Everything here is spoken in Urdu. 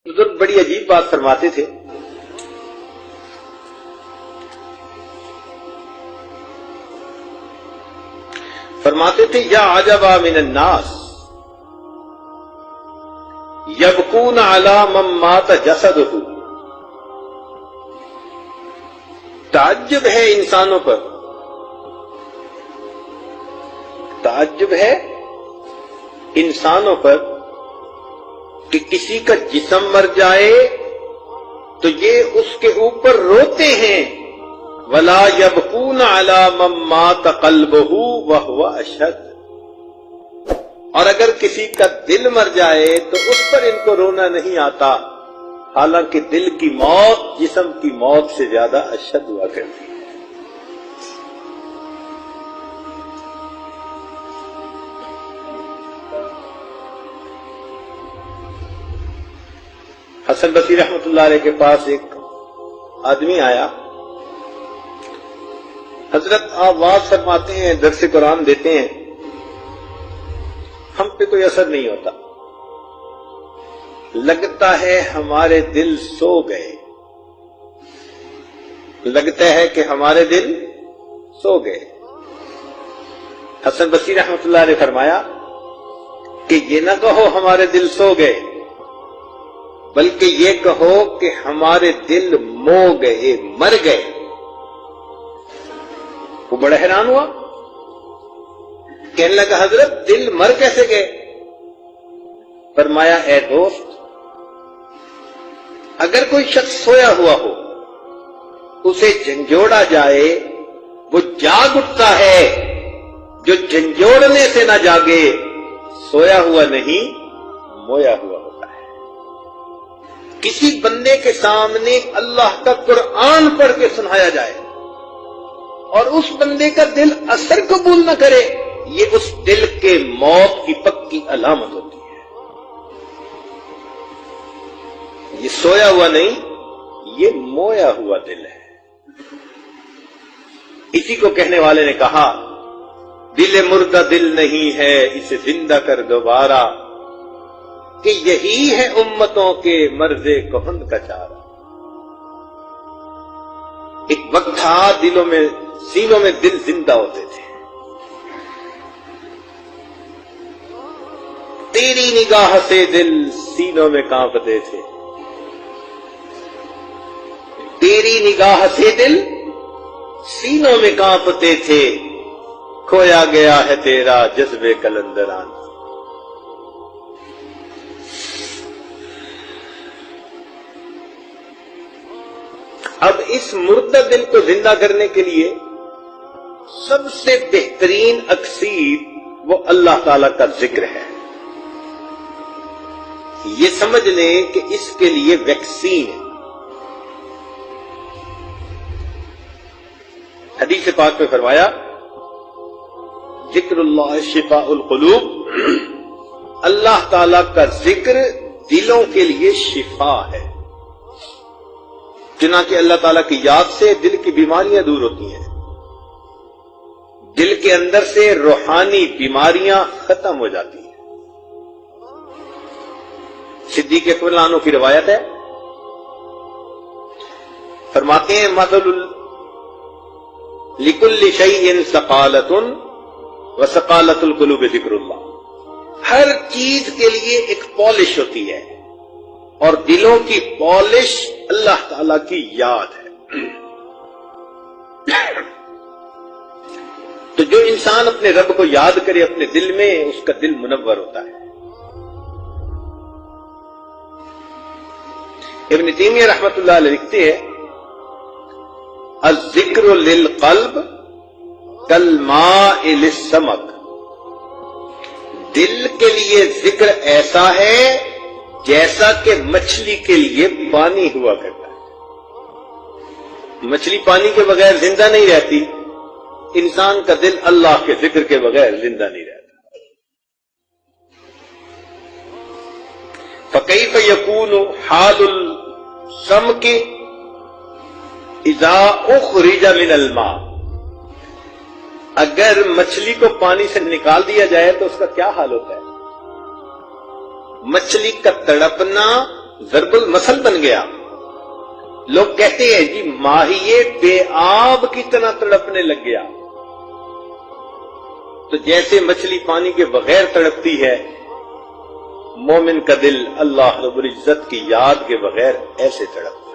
بزرگ بڑی عجیب بات فرماتے تھے. فرماتے تھے یا عجبا من الناس یبکون علی من مات جسدہ. تعجب ہے انسانوں پر، تعجب ہے انسانوں پر کہ کسی کا جسم مر جائے تو یہ اس کے اوپر روتے ہیں. ولا یبکون علی من مات قلبہ وہو اشد. اور اگر کسی کا دل مر جائے تو اس پر ان کو رونا نہیں آتا، حالانکہ دل کی موت جسم کی موت سے زیادہ اشد ہوا کرتی ہے. حسن بصری رحمۃ اللہ علیہ کے پاس ایک آدمی آیا. حضرت آپ واز فرماتے ہیں، درس قرآن دیتے ہیں، ہم پہ کوئی اثر نہیں ہوتا، لگتا ہے ہمارے دل سو گئے، لگتا ہے کہ ہمارے دل سو گئے. حسن بصری رحمۃ اللہ نے فرمایا کہ یہ نہ کہو ہمارے دل سو گئے، بلکہ یہ کہو کہ ہمارے دل مو گئے، مر گئے. وہ بڑا حیران ہوا، کہنے لگا حضرت دل مر کیسے گئے؟ فرمایا اے دوست، اگر کوئی شخص سویا ہوا ہو، اسے جھنجھوڑا جائے، وہ جاگ اٹھتا ہے. جو جھنجھوڑنے سے نہ جاگے سویا ہوا نہیں، مویا ہوا ہوتا ہے. کسی بندے کے سامنے اللہ کا قرآن پڑھ کے سنایا جائے اور اس بندے کا دل اثر قبول نہ کرے، یہ اس دل کے موت کی پکی علامت ہوتی ہے. یہ سویا ہوا نہیں، یہ مویا ہوا دل ہے. اسی کو کہنے والے نے کہا دل مردہ دل نہیں ہے، اسے زندہ کر دوبارہ، کہ یہی ہے امتوں کے مرض کہند کا چارہ. ایک وقت تھا سینوں میں دل زندہ ہوتے تھے. تیری نگاہ سے دل سینوں میں کانپتے تھے، تیری نگاہ سے دل سینوں میں کانپتے تھے. کھویا گیا ہے تیرا جذبے کلندران. اب اس مردہ دل کو زندہ کرنے کے لیے سب سے بہترین اکسیر وہ اللہ تعالی کا ذکر ہے. یہ سمجھ لیں کہ اس کے لیے ویکسین ہے. حدیث پاک میں فرمایا ذکر اللہ شفاء القلوب، اللہ تعالی کا ذکر دلوں کے لیے شفا ہے. چنانچہ اللہ تعالیٰ کی یاد سے دل کی بیماریاں دور ہوتی ہیں، دل کے اندر سے روحانی بیماریاں ختم ہو جاتی ہیں. صدیق اکبر عنہ کی روایت ہے، فرماتے ہیں مثل لکل شیء سقالۃ وسقالۃ القلوب ذکر اللہ. ہر چیز کے لیے ایک پالش ہوتی ہے، اور دلوں کی پالش اللہ تعالی کی یاد ہے. تو جو انسان اپنے رب کو یاد کرے اپنے دل میں، اس کا دل منور ہوتا ہے. ابن تیمیہ رحمۃ اللہ علیہ لکھتے ہیں الذکر للقلب کالماء للسمک. دل کے لیے ذکر ایسا ہے جیسا کہ مچھلی کے لیے پانی ہوا کرتا ہے. مچھلی پانی کے بغیر زندہ نہیں رہتی، انسان کا دل اللہ کے ذکر کے بغیر زندہ نہیں رہتا. فَكَيْفَ يَكُونُ حَالُ السَّمْكِ إِذَا أُخْرِجَ مِنَ الْمَاءِ. اگر مچھلی کو پانی سے نکال دیا جائے تو اس کا کیا حال ہوتا ہے؟ مچھلی کا تڑپنا ضرب المثل بن گیا. لوگ کہتے ہیں جی ماہیے بے آب کی طرح تڑپنے لگ گیا. تو جیسے مچھلی پانی کے بغیر تڑپتی ہے، مومن کا دل اللہ رب العزت کی یاد کے بغیر ایسے تڑپتا.